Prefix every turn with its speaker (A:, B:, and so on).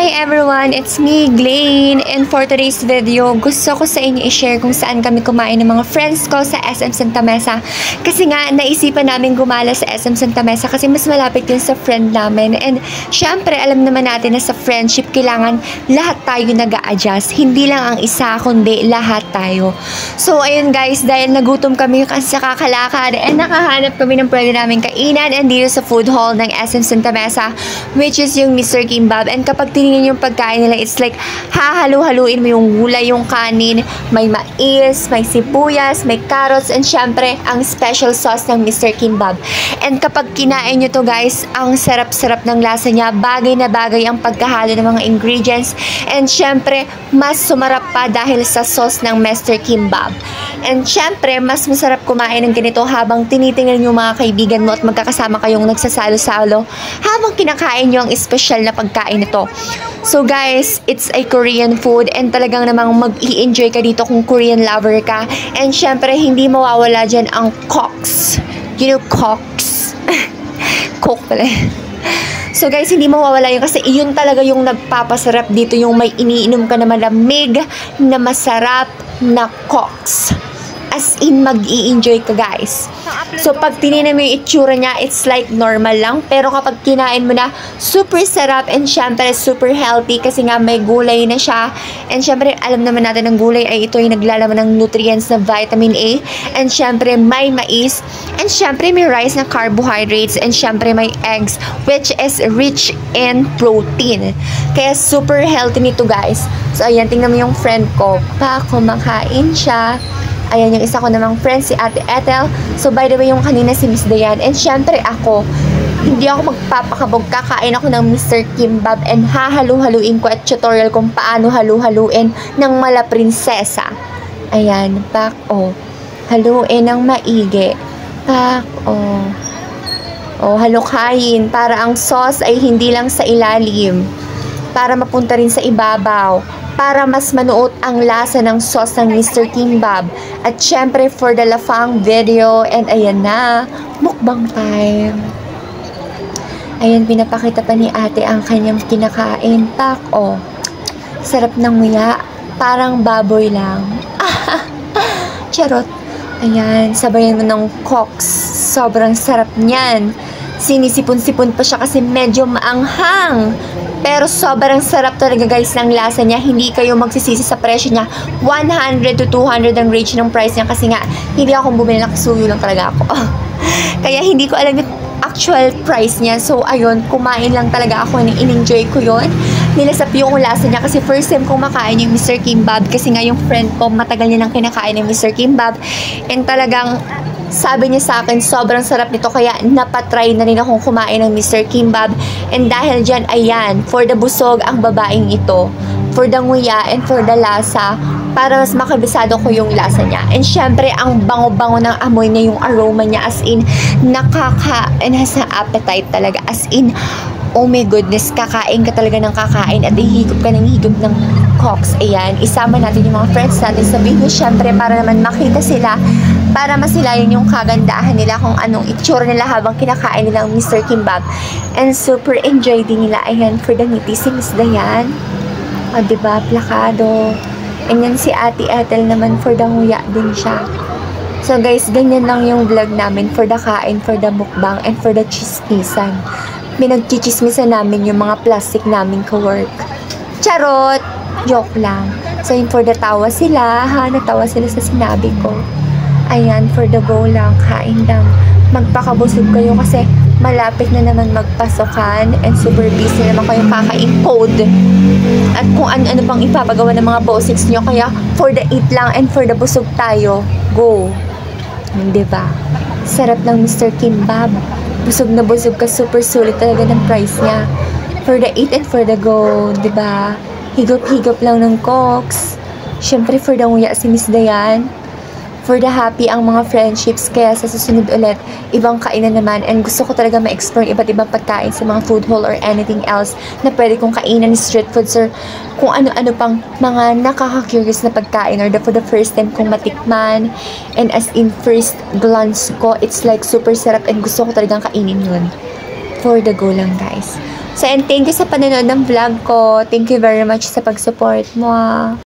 A: Hi everyone! It's me, Glaine, and for today's video, gusto ko sa inyo i-share kung saan kami kumain ng mga friends ko sa SM Santa Mesa. Kasi nga, naisipan namin gumala sa SM Santa Mesa kasi mas malapit yun sa friend namin. And syempre, alam naman natin na sa friendship, kailangan lahat tayo nag-a-adjust. Hindi lang ang isa, kundi lahat tayo. So, ayun guys, dahil nagutom kami kasi sa kakalakad and nakahanap kami ng pwede namin kainan and dito sa food hall ng SM Santa Mesa, which is yung Mr. Kimbab. And kapag tinignan yung pagkain nila, it's like hahalu-haluin mo yung gulay, yung kanin, may mais, may sibuyas, may carrots, and syempre ang special sauce ng Mr. Kimbab. And kapag kinain nyo to guys, ang sarap-sarap ng lasa niya, bagay na bagay ang pagkahalo ng mga ingredients, and syempre mas sumarap pa dahil sa sauce ng Mr. Kimbab. And syempre mas masarap kumain ng ganito habang tinitingnan yung mga kaibigan mo at magkakasama kayong nagsasalo-salo habang kinakain nyo ang special na pagkain nito. So guys, it's a Korean food and talagang namang mag-i-enjoy ka dito kung Korean lover ka. And syempre, hindi mawawala dyan ang Coks. You know, Coks? Coke pala. So guys, hindi mawawala yun kasi yun talaga yung nagpapasarap dito, yung may iniinom ka na malamig, na masarap na Coks. As in, mag-i-enjoy ka guys. So, pag tinignan mo yung itsura niya, it's like normal lang. Pero kapag kinain mo na, super sarap and syempre super healthy kasi nga may gulay na siya. And syempre, alam naman natin ng gulay ay ito yung naglalaman ng nutrients na vitamin A. And syempre, may mais. And syempre, may rice na carbohydrates. And syempre, may eggs, which is rich in protein. Kaya super healthy nito guys. So, ayan, tingnan mo yung friend ko. Kumakain siya. Ayan, yung isa ko namang friend, si Ate Ethel. So, by the way, yung kanina si Miss Dayan. And syempre ako, hindi ako magpapakabog. Kakain ako ng Mr. Kimbab and hahalu-haluin ko at tutorial kung paano halu-haluin ng mala prinsesa. Ayan, pak, oh. Haluin ng maigi. Pak, oh. Oh, halukayin para ang sauce ay hindi lang sa ilalim. Para mapunta rin sa ibabaw. Para mas manuot ang lasa ng sauce ng Mr. Kimbab. At syempre for the lafang video, and ayan na, mukbang time. Ayan, pinapakita pa ni ate ang kanyang kinakain. Pak, oh. Sarap ng nguya. Parang baboy lang. Charot. Ayan, sabayan mo ng Coks. Sobrang sarap niyan. Sinisipon-sipon pa siya kasi medyo maanghang. Pero sobrang sarap talaga guys ng lasa niya. Hindi kayo magsisisi sa presyo niya. 100 to 200 ang range ng price niya kasi nga hindi ako bumili, nakasuyo lang talaga ako. Kaya hindi ko alam yung actual price niya. So ayun, kumain lang talaga ako and in-enjoy ko yun. Nilasap yung lasa niya kasi first time kong makain yung Mr. Kimbab kasi nga yung friend ko matagal niya nang kinakain yung Mr. Kimbab. And talagang sabi niya sa akin, sobrang sarap nito kaya napatry na rin akong kumain ng Mr. Kimbab. And dahil dyan, ayan, for the busog ang babaeng ito, for the nguya and for the lasa, para mas makabisado ko yung lasa niya. And syempre, ang bango-bango ng amoy niya, yung aroma niya, as in, has na appetite talaga. As in, oh my goodness, kakain ka talaga ng kakain at hihigop ka ng higop ng Coks. Ayan, isama natin yung mga friends natin sa video, syempre, para naman makita sila, para masilayan yung kagandahan nila kung anong itsura nila habang kinakain nila ang Mr. Kimbab. And super enjoy din nila. Ayan, for the meaty si Miss Dayan. O, diba? Plakado. And yan si Ate Ethel naman for the nguya din siya. So guys, ganyan lang yung vlog namin for the kain, for the mukbang, and for the chismisan. Pinagchichismisan namin yung mga plastic namin ka-work. Charot! Joke lang. So yun, for the tawa sila, ha? Natawa sila sa sinabi ko. Ayan, for the go lang, kain lang. Magpakabusog kayo kasi malapit na naman magpasokan and super busy naman kayong kaka-encode. At kung ano-ano pang ipapagawa ng mga bosics nyo. Kaya for the eat lang and for the busog tayo, go. Diba? Sarap ng Mr. Kimbab. Busog na busog ka, super sulit talaga ng price niya. For the eat and for the go, diba? Higop-higop lang ng Coks. Syempre for the nguya si Miss Dayan. For the happy ang mga friendships. Kaya sa susunod ulit, ibang kainan naman. And gusto ko talaga ma-explore iba't ibang pagkain sa mga food hall or anything else na pwede kong kainan, street foods or kung ano-ano pang mga nakaka-curious na pagkain or for the first time kong matikman. And as in first glance ko, it's like super sarap and gusto ko talagang kainin yun. For the go lang guys. So, and thank you sa panonood ng vlog ko. Thank you very much sa pag-support mo.